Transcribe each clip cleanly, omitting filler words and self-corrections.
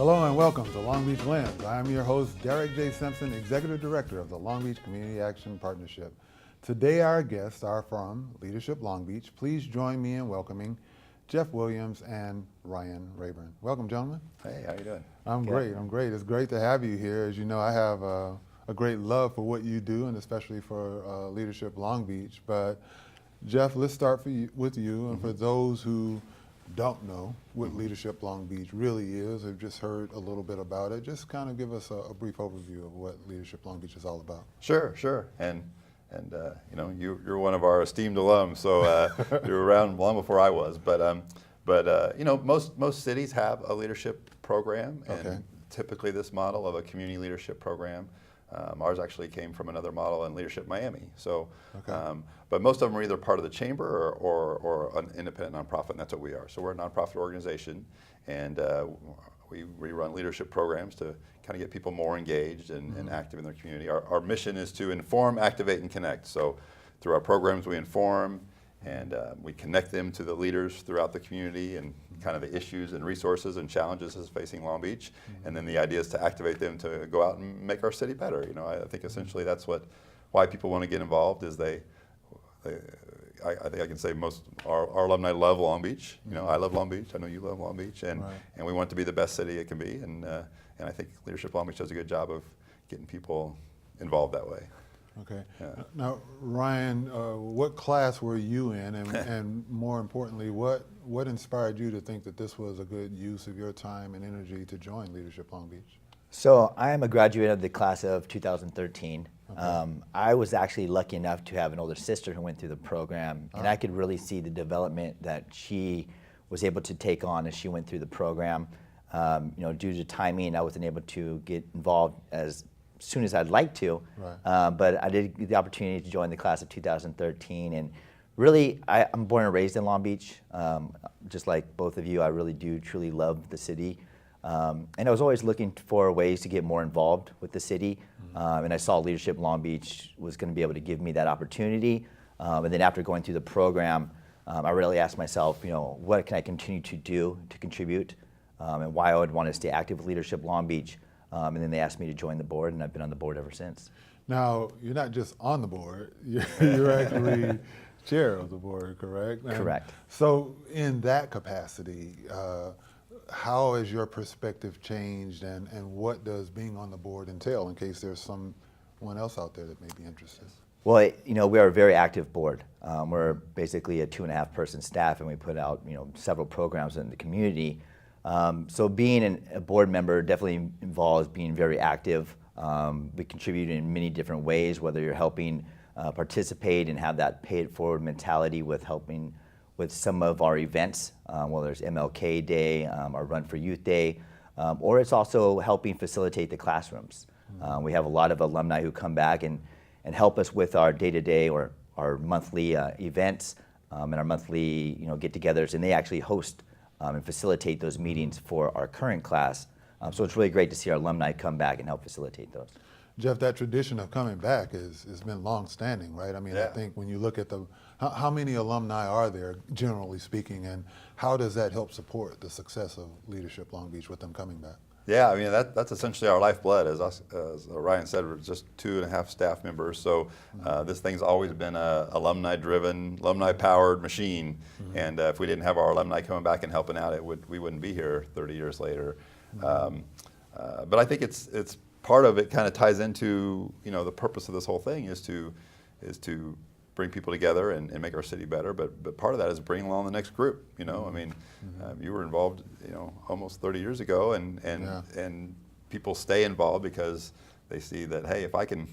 Hello and welcome to Long Beach Lens. I'm your host, Derek J. Simpson, Executive Director of the Long Beach Community Action Partnership. Today our guests are from Leadership Long Beach. Please join me in welcoming Jeff Williams and Ryan Rayburn. Welcome, gentlemen. Hey, how you doing? I'm great. It's great to have you here. As you know, I have a great love for what you do, and especially for Leadership Long Beach. But Jeff, let's start with you. And for those who don't know what Leadership Long Beach really is, have just heard a little bit about it, just kind of give us a brief overview of what Leadership Long Beach is all about. Sure. And you know, you're one of our esteemed alums, so you were around long before I was. But you know, most cities have a leadership program, and typically this model of a community leadership program. Ours actually came from another model in Leadership Miami. So, but most of them are either part of the chamber or an independent nonprofit, and that's what we are. So we're a nonprofit organization, and we run leadership programs to kind of get people more engaged and active in their community. Our mission is to inform, activate, and connect. So through our programs, we inform and we connect them to the leaders throughout the community and kind of the issues and resources and challenges that's facing Long Beach. And then the idea is to activate them to go out and make our city better. You know, I think essentially that's why people want to get involved is I think I can say most our alumni love Long Beach. You know, I love Long Beach. I know you love Long Beach, and we want to be the best city it can be. And I think Leadership Long Beach does a good job of getting people involved that way. Okay. Now, Ryan, what class were you in, and more importantly, what inspired you to think that this was a good use of your time and energy to join Leadership Long Beach? So I am a graduate of the class of 2013. I was actually lucky enough to have an older sister who went through the program, and I could really see the development that she was able to take on as she went through the program. You know, due to timing, I wasn't able to get involved as soon as I'd like to, but I did get the opportunity to join the class of 2013, and really, I'm born and raised in Long Beach. Just like both of you, I really do truly love the city, and I was always looking for ways to get more involved with the city, and I saw Leadership Long Beach was going to be able to give me that opportunity, and then after going through the program, I really asked myself, you know, what can I continue to do to contribute, and why I would want to stay active with Leadership Long Beach. And then they asked me to join the board, and I've been on the board ever since. Now, you're not just on the board, you're actually chair of the board, correct? Correct. So in that capacity, how has your perspective changed, and what does being on the board entail, in case there's someone else out there that may be interested? Well, you know, we are a very active board. We're basically a 2.5-person staff, and we put out, you know, several programs in the community. So being a board member definitely involves being very active. We contribute in many different ways, whether you're helping participate and have that pay-it-forward mentality with helping with some of our events, whether it's MLK Day, our Run for Youth Day, or it's also helping facilitate the classrooms. We have a lot of alumni who come back and help us with our day-to-day or our monthly events and our monthly, you know, get-togethers, and they actually host and facilitate those meetings for our current class. So it's really great to see our alumni come back and help facilitate those. Jeff, that tradition of coming back has been long-standing, right? I mean, I think when you look at how many alumni are there, generally speaking, and how does that help support the success of Leadership Long Beach with them coming back? Yeah, I mean, that's essentially our lifeblood. As Ryan said, we're just 2.5 staff members. So this thing's always been a alumni-driven, alumni-powered machine. And if we didn't have our alumni coming back and helping out, we wouldn't be here 30 years later. But I think it's part of it kind of ties into, you know, the purpose of this whole thing is to bring people together and make our city better, but part of that is bringing along the next group. You know, I mean, you were involved, you know, almost 30 years ago, and people stay involved because they see that, hey, if I can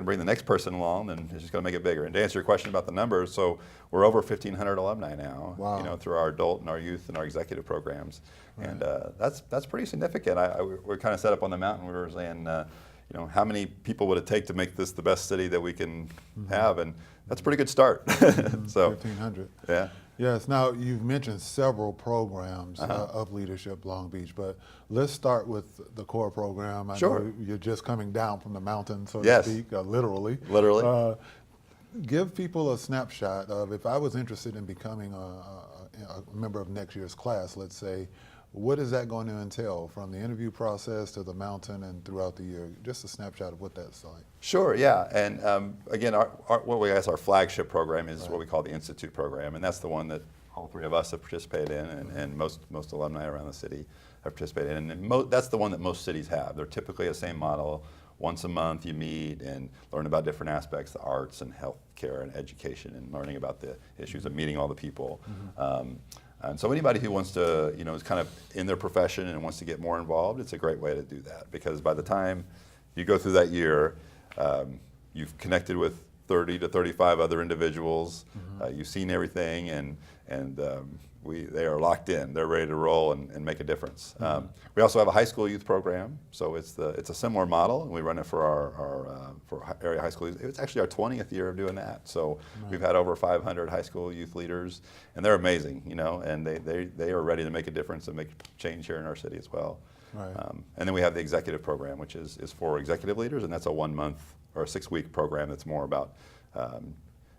bring the next person along, then it's just going to make it bigger. And to answer your question about the numbers, so we're over 1,500 alumni now. Wow. You know, through our adult and our youth and our executive programs, and that's pretty significant. We're kind of set up on the mountain. We were saying, you know, how many people would it take to make this the best city that we can have, and that's a pretty good start. So 1,500. Yeah. Yes. Now you've mentioned several programs of Leadership Long Beach, but let's start with the core program. I know you're just coming down from the mountain, so to speak, literally. Literally. Give people a snapshot of, if I was interested in becoming a member of next year's class, let's say, what is that going to entail from the interview process to the mountain and throughout the year? Just a snapshot of what that's like. Sure, yeah, and again, our flagship program is what we call the Institute program, and that's the one that all three of us have participated in, and most alumni around the city have participated in. And that's the one that most cities have. They're typically the same model. Once a month you meet and learn about different aspects, the arts and healthcare and education, and learning about the issues of meeting all the people. And so anybody who wants to, is kind of in their profession and wants to get more involved, it's a great way to do that, because by the time you go through that year, you've connected with 30 to 35 other individuals. You've seen everything, and they are locked in. They're ready to roll and make a difference. We also have a high school youth program, so it's a similar model, and we run it for our area high school youth. It's actually our 20th year of doing that. So we've had over 500 high school youth leaders, and they're amazing, and they are ready to make a difference and make change here in our city as well. Right. And then we have the executive program, which is for executive leaders, and that's a 1 month or a 6-week program that's more about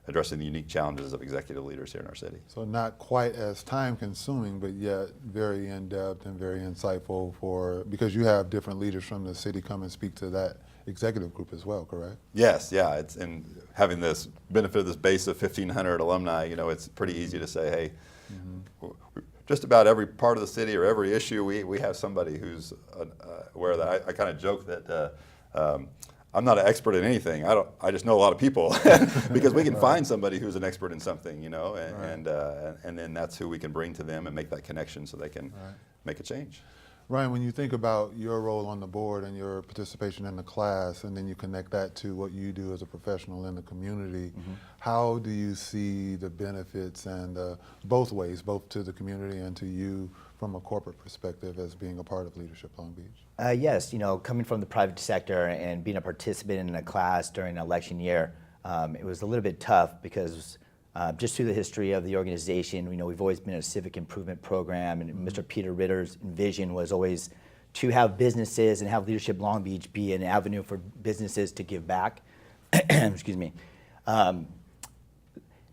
addressing the unique challenges of executive leaders here in our city. So not quite as time consuming, but yet very in-depth and very insightful because you have different leaders from the city come and speak to that executive group as well, correct? Yes, yeah, and having this benefit of this base of 1,500 alumni, it's pretty easy to say, hey, just about every part of the city or every issue, we have somebody who's aware of that. I kind of joke that I'm not an expert in anything. I just know a lot of people because we can find somebody who's an expert in something, and then that's who we can bring to them and make that connection so they can make a change. Ryan, when you think about your role on the board and your participation in the class, and then you connect that to what you do as a professional in the community, how do you see the benefits and both ways, both to the community and to you from a corporate perspective as being a part of Leadership Long Beach? Yes, coming from the private sector and being a participant in a class during an election year, it was a little bit tough because just through the history of the organization, we've always been a civic improvement program, and Mr. Peter Ritter's vision was always to have businesses and have Leadership Long Beach be an avenue for businesses to give back. Excuse me.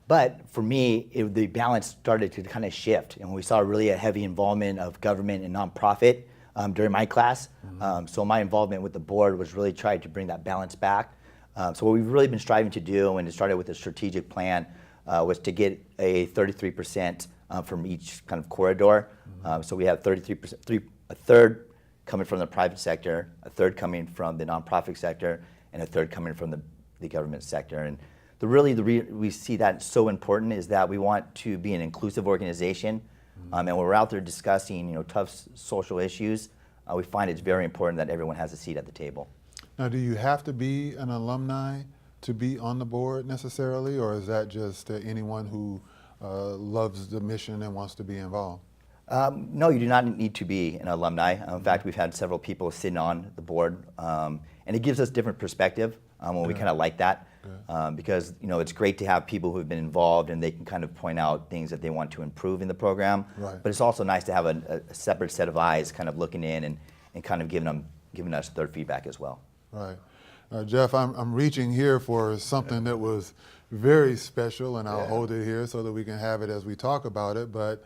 But for me, the balance started to kind of shift, and we saw really a heavy involvement of government and nonprofit during my class. So my involvement with the board was really trying to bring that balance back. So what we've really been striving to do, and it started with a strategic plan, was to get a 33% from each kind of corridor. So we have 33%, a third coming from the private sector, a third coming from the nonprofit sector, and a third coming from the government sector. And we see that so important is that we want to be an inclusive organization, and when we're out there discussing tough social issues, we find it's very important that everyone has a seat at the table. Now, do you have to be an alumni to be on the board necessarily, or is that just anyone who loves the mission and wants to be involved? No, you do not need to be an alumni. In fact, we've had several people sitting on the board, and it gives us different perspective when we kind of like that. Because it's great to have people who have been involved and they can kind of point out things that they want to improve in the program. Right. But it's also nice to have a separate set of eyes kind of looking in and kind of giving us their feedback as well. Right. Jeff, I'm reaching here for something that was very special, and I'll hold it here so that we can have it as we talk about it. But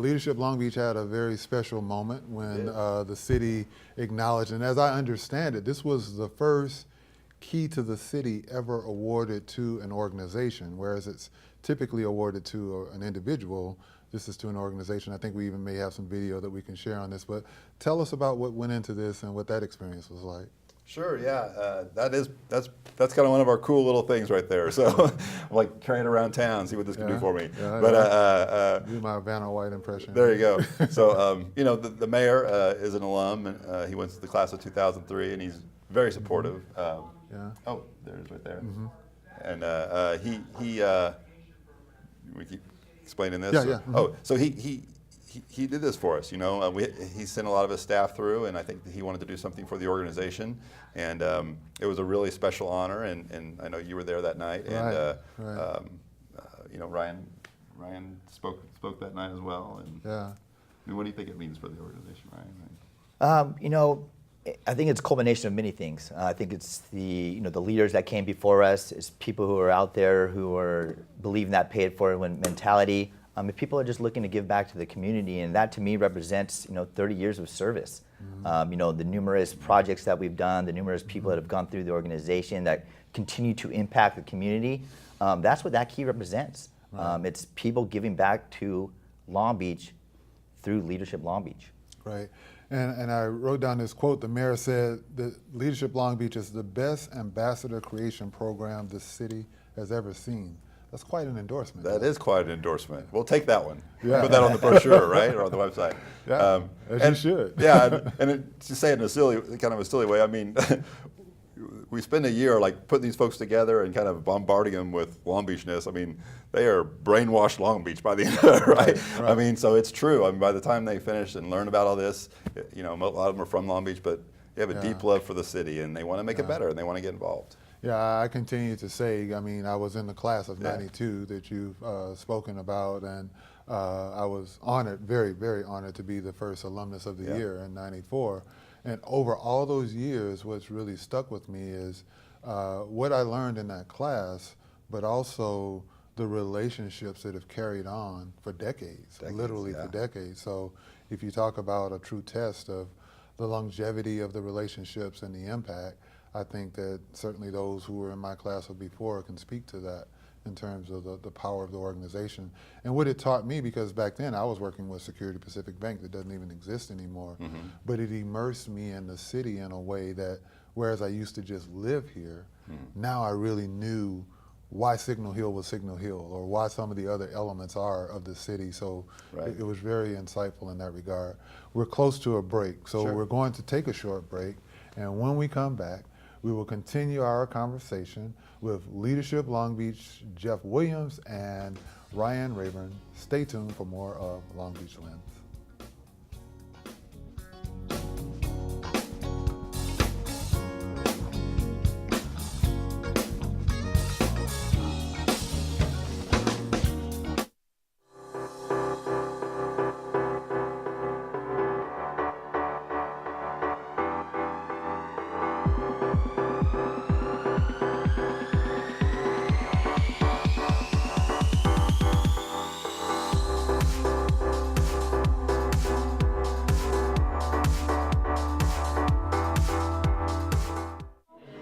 Leadership Long Beach had a very special moment when the city acknowledged, and as I understand it, this was the first key to the city ever awarded to an organization, whereas it's typically awarded to an individual. This is to an organization. I think we even may have some video that we can share on this, but tell us about what went into this and what that experience was like. Sure, yeah, that's kind of one of our cool little things right there. So I'm like carrying it around town, see what this can do for me. Do my Vanna White impression. There you go. So the mayor is an alum, and he went to the class of 2003, and he's very supportive. Oh, there it is right there. And he we keep explaining this. Oh, so he did this for us. He sent a lot of his staff through, and I think that he wanted to do something for the organization, and it was a really special honor. And I know you were there that night, and Ryan spoke that night as well. And I mean, what do you think it means for the organization, Ryan? I think it's a culmination of many things. I think it's the leaders that came before us, it's people who are out there who are believing that pay it forward mentality. if people are just looking to give back to the community, and that to me represents 30 years of service. The numerous projects that we've done, the numerous people that have gone through the organization that continue to impact the community, that's what that key represents. Right. It's people giving back to Long Beach through Leadership Long Beach. Right. And I wrote down this quote. The mayor said that Leadership Long Beach is the best ambassador creation program the city has ever seen. That's quite an endorsement. That is quite an endorsement. We'll take that one. Yeah. Put that on the brochure, right, or on the website. Yeah, as you should. Yeah, to say it in a kind of a silly way, I mean, we spend a year like putting these folks together and kind of bombarding them with Long Beachness. I mean, they are brainwashed Long Beach by the end of it, right? Right. I mean, so it's true. I mean, by the time they finish and learn about all this, a lot of them are from Long Beach, but they have a deep love for the city and they want to make it better and they want to get involved. Yeah, I continue to say, I mean, I was in the class of 92 that you've spoken about, and I was honored, very, very honored to be the first alumnus of the year in 94. And over all those years, what's really stuck with me is what I learned in that class, but also the relationships that have carried on for decades literally for decades. So if you talk about a true test of the longevity of the relationships and the impact, I think that certainly those who were in my class or before can speak to that in terms of the power of the organization. And what it taught me, because back then I was working with Security Pacific Bank that doesn't even exist anymore, but it immersed me in the city in a way that, whereas I used to just live here, now I really knew why Signal Hill was Signal Hill or why some of the other elements are of the city. So it was very insightful in that regard. We're close to a break, so we're going to take a short break. And when we come back, we will continue our conversation with Leadership Long Beach, Jeff Williams and Ryan Rayburn. Stay tuned for more of Long Beach Lens.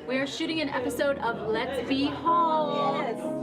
We are shooting an episode of Let's Be Home. Yes.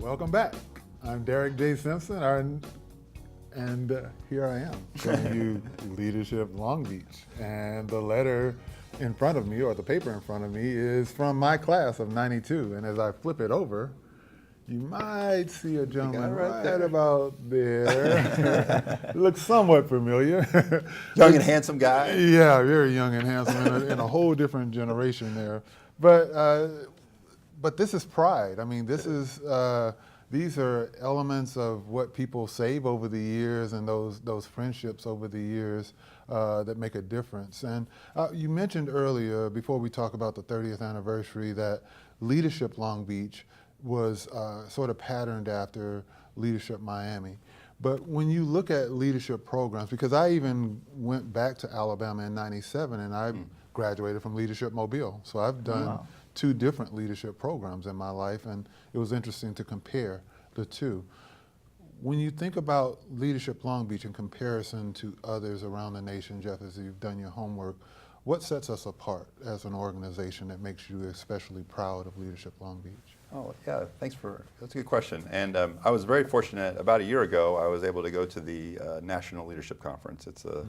Welcome back. I'm Derek J. Simpson, and here I am showing you Leadership Long Beach. And the letter in front of me, or the paper in front of me, is from my class of '92. And as I flip it over, you might see a gentleman right about there. Looks somewhat familiar. Young and handsome guy. Yeah, very young and handsome, in a whole different generation there. But this is pride. I mean, these are elements of what people save over the years, and those friendships over the years that make a difference. And you mentioned earlier, before we talk about the 30th anniversary, that Leadership Long Beach was sort of patterned after Leadership Miami. But when you look at leadership programs, because I even went back to Alabama in '97 and I graduated from Leadership Mobile. So I've done two different leadership programs in my life, and it was interesting to compare the two. When you think about Leadership Long Beach in comparison to others around the nation, Jeff, as you've done your homework, what sets us apart as an organization that makes you especially proud of Leadership Long Beach? Oh, yeah, that's a good question. And I was very fortunate, about a year ago, I was able to go to the National Leadership Conference. It's the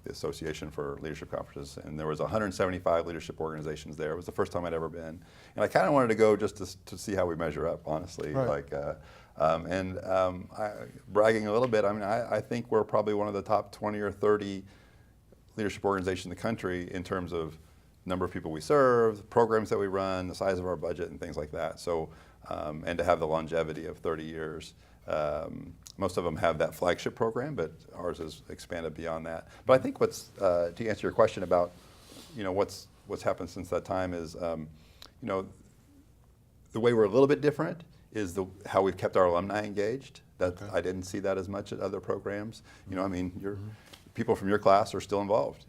Association for Leadership Conferences, and there was 175 leadership organizations there. It was the first time I'd ever been. And I kind of wanted to go just to see how we measure up, honestly. Right. Bragging a little bit, I mean, I think we're probably one of the top 20 or 30 leadership organizations in the country in terms of number of people we serve, the programs that we run, the size of our budget, and things like that. So, and to have the longevity of 30 years. Most of them have that flagship program, but ours has expanded beyond that. But I think to answer your question about, what's happened since that time is, the way we're a little bit different is how we've kept our alumni engaged. I didn't see that as much at other programs. People from your class are still involved.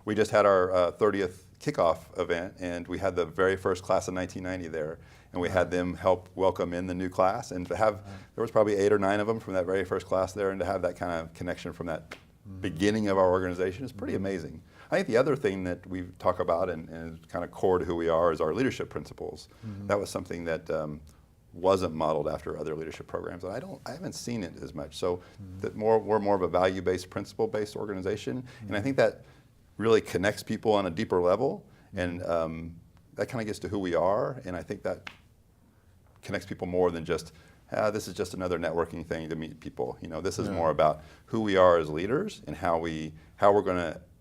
We just had our 30th kickoff event, and we had the very first class of 1990 there, and we had them help welcome in the new class, and there was probably 8 or 9 of them from that very first class there, and to have that kind of connection from that beginning of our organization is pretty amazing. I think the other thing that we talk about and is kind of core to who we are is our leadership principles. That was something that wasn't modeled after other leadership programs, and I haven't seen it as much. So that we're more of a value-based, principle-based organization, and I think that really connects people on a deeper level, and that kind of gets to who we are, and I think that connects people more than just this is just another networking thing to meet people. This is more about who we are as leaders and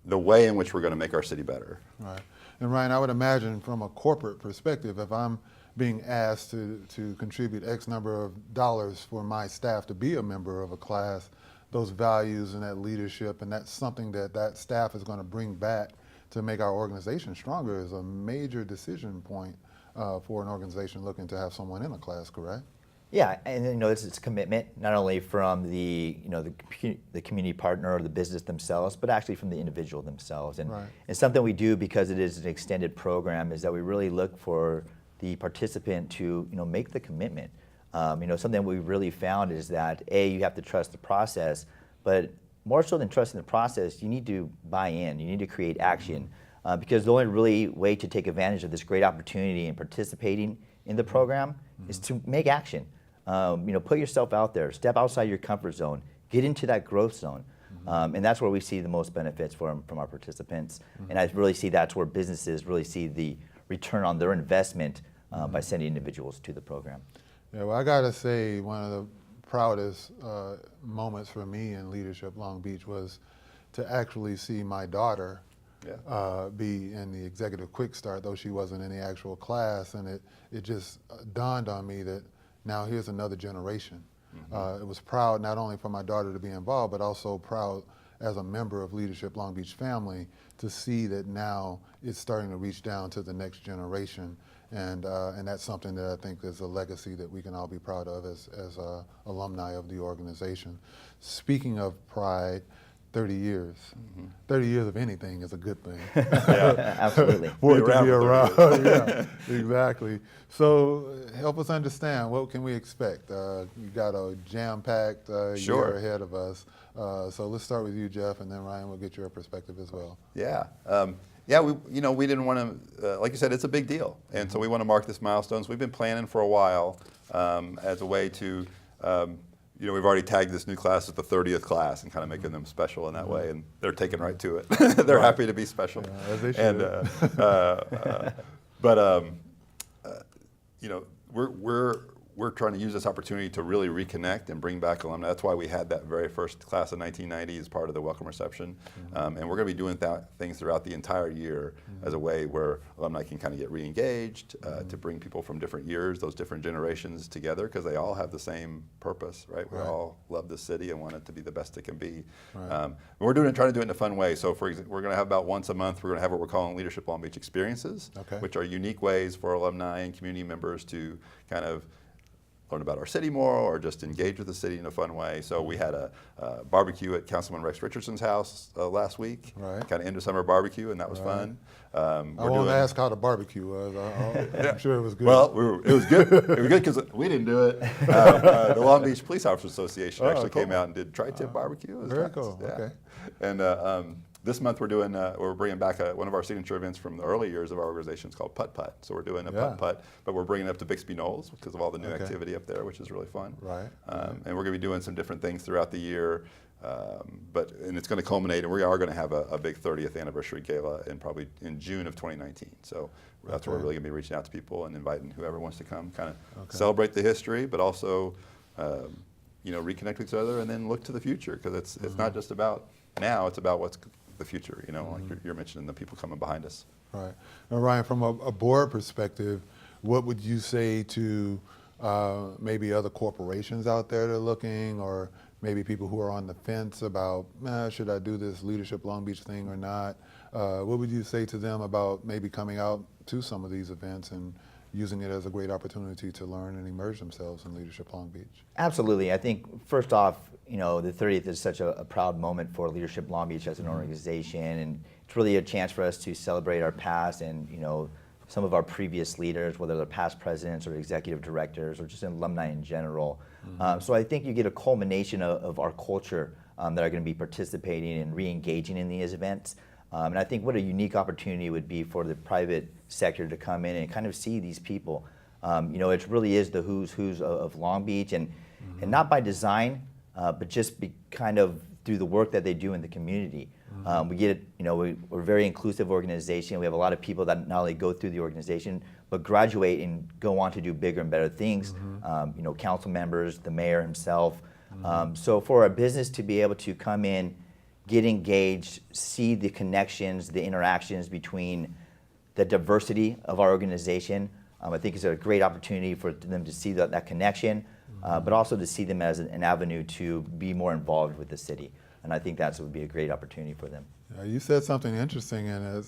the way in which we're going to make our city better. Right. And Ryan, I would imagine from a corporate perspective, if I'm being asked to contribute X number of dollars for my staff to be a member of a class, those values and that leadership, and that's something that staff is going to bring back to make our organization stronger, is a major decision point for an organization looking to have someone in a class, correct? Yeah, and it's a commitment not only from the community partner or the business themselves, but actually from the individual themselves. And it's something we do because it is an extended program, is that we really look for the participant to make the commitment. Something we really found is that you have to trust the process, but more so than trusting the process, you need to buy in. You need to create action, because the only really way to take advantage of this great opportunity and participating in the program is to make action. Put yourself out there, step outside your comfort zone, get into that growth zone. And that's where we see the most benefits from our participants. And I really see that's where businesses really see the return on their investment by sending individuals to the program. Yeah, well, I gotta say, one of the proudest moments for me in Leadership Long Beach was to actually see my daughter be in the executive quick start, though she wasn't in the actual class, and it just dawned on me that now here's another generation. It was proud not only for my daughter to be involved, but also proud as a member of Leadership Long Beach family to see that now it's starting to reach down to the next generation. And that's something that I think is a legacy that we can all be proud of as alumni of the organization. Speaking of pride, 30 years. 30 years of anything is a good thing. Yeah, absolutely. For it to be around. Yeah, exactly. So help us understand, what can we expect? You got a jam-packed year ahead of us. So let's start with you, Jeff, and then Ryan will get your perspective as well. Yeah. We didn't want to, like you said, it's a big deal. And so we want to mark this milestone. So we've been planning for a while. as a way to, we've already tagged this new class as the 30th class and kind of making them special in that way, and they're taking right to it. They're happy to be special. Yeah, as they should. And, but we're trying to use this opportunity to really reconnect and bring back alumni. That's why we had that very first class of 1990 as part of the welcome reception. And we're going to be doing things throughout the entire year as a way where alumni can kind of get re-engaged, to bring people from different years, those different generations together, because they all have the same purpose, right? We all love the city and want it to be the best it can be. And we're trying to do it in a fun way. So for example, we're going to have about once a month, we're going to have what we're calling Leadership Long Beach Experiences, which are unique ways for alumni and community members to kind of learn about our city more or just engage with the city in a fun way. So we had a barbecue at Councilman Rex Richardson's house last week, kind of end of summer barbecue, and that was fun. I won't ask how the barbecue was. I'm sure it was good. Well, it was good. It was good because we didn't do it. The Long Beach Police Officers Association actually came out and did tri-tip barbecue. It was very nice. cool. Yeah. Okay. And this month we're bringing back one of our signature events from the early years of our organization. It's called Putt Putt. So we're doing a Putt Putt, but we're bringing it up to Bixby Knolls because of all the new activity up there, which is really fun. And we're going to be doing some different things throughout the year. And it's going to culminate, and we are going to have a big 30th anniversary gala probably in June of 2019. So that's where we're really going to be reaching out to people and inviting whoever wants to come, kind of celebrate the history, but also reconnect with each other and then look to the future, because it's not just about now, it's about what's the future, like you're mentioning the people coming behind us. Right. Now, Ryan, from a board perspective, what would you say to maybe other corporations out there that are looking, or maybe people who are on the fence about, should I do this Leadership Long Beach thing or not? What would you say to them about maybe coming out to some of these events and using it as a great opportunity to learn and immerse themselves in Leadership Long Beach? Absolutely. I think first off, the 30th is such a proud moment for Leadership Long Beach as an organization, and it's really a chance for us to celebrate our past and some of our previous leaders, whether they're past presidents or executive directors or just alumni in general. So I think you get a culmination of our culture that are going to be participating and re-engaging in these events. And I think what a unique opportunity would be for the private sector to come in and kind of see these people. It really is the who's of Long Beach, and not by design, but just kind of through the work that they do in the community. We get, we're a very inclusive organization. We have a lot of people that not only go through the organization, but graduate and go on to do bigger and better things. Council members, the mayor himself. So for a business to be able to come in, get engaged, see the connections, the interactions between the diversity of our organization, I think it's a great opportunity for them to see that connection, but also to see them as an avenue to be more involved with the city. And I think that would be a great opportunity for them. You said something interesting, and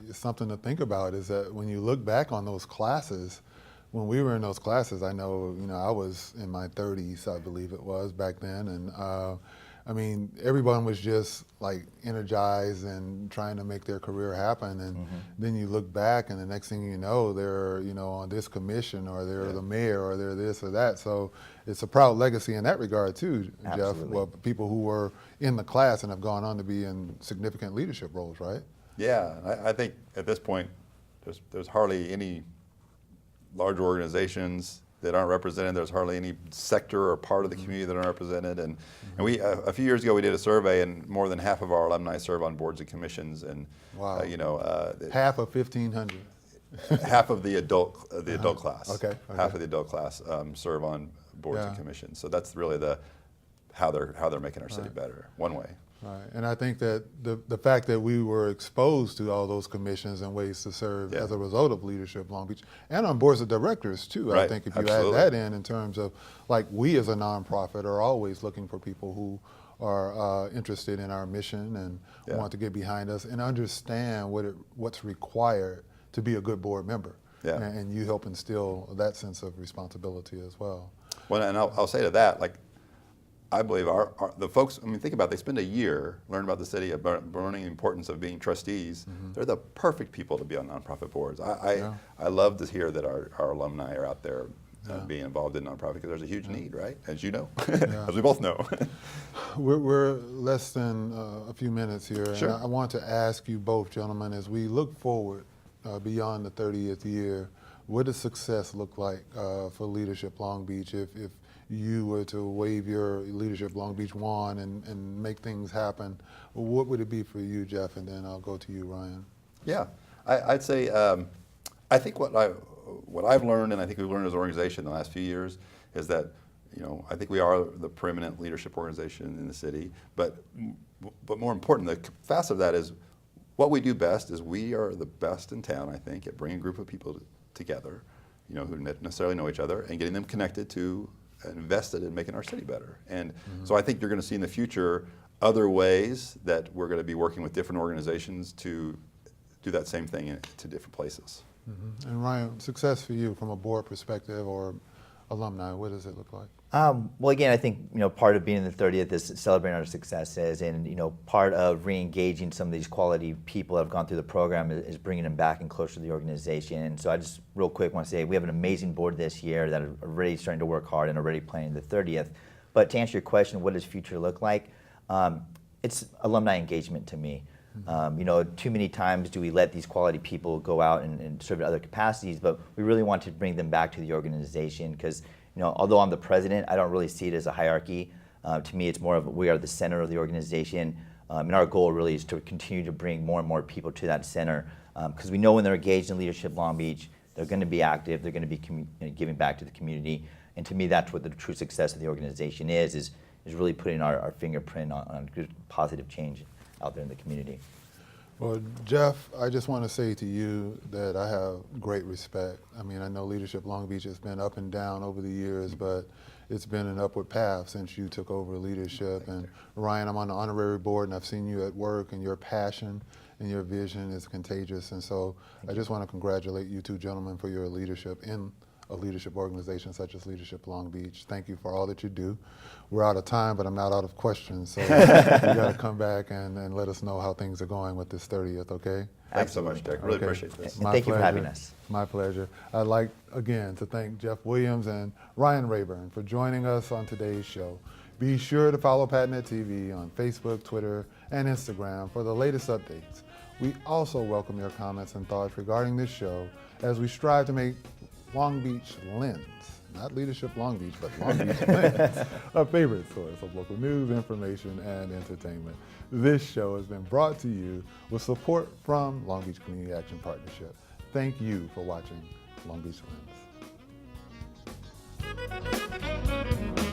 it's something to think about, is that when you look back on those classes, when we were in those classes, I know, I was in my 30s, I believe it was back then, and everyone was just like energized and trying to make their career happen, and then you look back and the next thing you know, they're on this commission, or they're the mayor, or they're this or that. So it's a proud legacy in that regard too, Jeff. Well, people who were in the class and have gone on to be in significant leadership roles, right? Yeah, I think at this point there's hardly any large organizations that aren't represented. There's hardly any sector or part of the community that aren't represented. And we a few years ago we did a survey, and more than half of our alumni serve on boards and commissions. And wow. Half of 1,500. Half of the adult class. Okay. Half of the adult class serve on boards and commissions. So that's really how they're making our city better, one way. Right, and I think that the fact that we were exposed to all those commissions and ways to serve as a result of Leadership Long Beach, and on boards of directors too. Right. I think if you add that in terms of, like, we as a nonprofit are always looking for people who are interested in our mission and want to get behind us and understand what's required to be a good board member. Yeah. And you help instill that sense of responsibility as well. Well, and I'll say to that, like, I believe the folks, think about it, they spend a year learning about the city, learning the importance of being trustees. They're the perfect people to be on nonprofit boards. I love to hear that our alumni are out there being involved in nonprofit, because there's a huge need, right? As you know, as we both know. We're less than a few minutes here. Sure. And I want to ask you both, gentlemen, as we look forward beyond the 30th year, what does success look like for Leadership Long Beach if you were to wave your Leadership Long Beach wand and make things happen? What would it be for you, Jeff? And then I'll go to you, Ryan. Yeah, I'd say I think what I've learned, and I think we've learned as an organization in the last few years, is that I think we are the preeminent leadership organization in the city. But more important, the facet of that is what we do best is we are the best in town, I think, at bringing a group of people together, who necessarily know each other, and getting them connected to and invested in making our city better. And so I think you're going to see in the future other ways that we're going to be working with different organizations to do that same thing to different places. And Ryan, success for you from a board perspective or alumni, what does it look like? Well, again, I think part of being in the 30th is celebrating our successes, and part of re-engaging some of these quality people that have gone through the program is bringing them back and closer to the organization. And so I just real quick want to say we have an amazing board this year that are already starting to work hard and already planning the 30th. But to answer your question, what does future look like? It's alumni engagement to me. Too many times do we let these quality people go out and serve in other capacities, but we really want to bring them back to the organization because, although I'm the president, I don't really see it as a hierarchy. To me, it's more of we are the center of the organization, and our goal really is to continue to bring more and more people to that center because we know when they're engaged in Leadership Long Beach, they're going to be active, they're going to be giving back to the community, and to me, that's what the true success of the organization is really putting our fingerprint on good, positive change out there in the community. Well, Jeff, I just want to say to you that I have great respect. I mean, I know Leadership Long Beach has been up and down over the years, but it's been an upward path since you took over leadership. And Ryan, I'm on the honorary board, and I've seen you at work, and your passion and your vision is contagious. And so I just want to congratulate you two gentlemen for your leadership in a leadership organization such as Leadership Long Beach. Thank you for all that you do. We're out of time, but I'm not out of questions, so you got to come back and let us know how things are going with this 30th, okay? Thanks so much, Dick. Really Okay. appreciate this. And thank you for having us. My pleasure. I'd like, again, to thank Jeff Williams and Ryan Rayburn for joining us on today's show. Be sure to follow PatNet TV on Facebook, Twitter, and Instagram for the latest updates. We also welcome your comments and thoughts regarding this show as we strive to make Long Beach Lens, not Leadership Long Beach, but Long Beach Lens, a favorite source of local news, information, and entertainment. This show has been brought to you with support from Long Beach Community Action Partnership. Thank you for watching Long Beach Lens.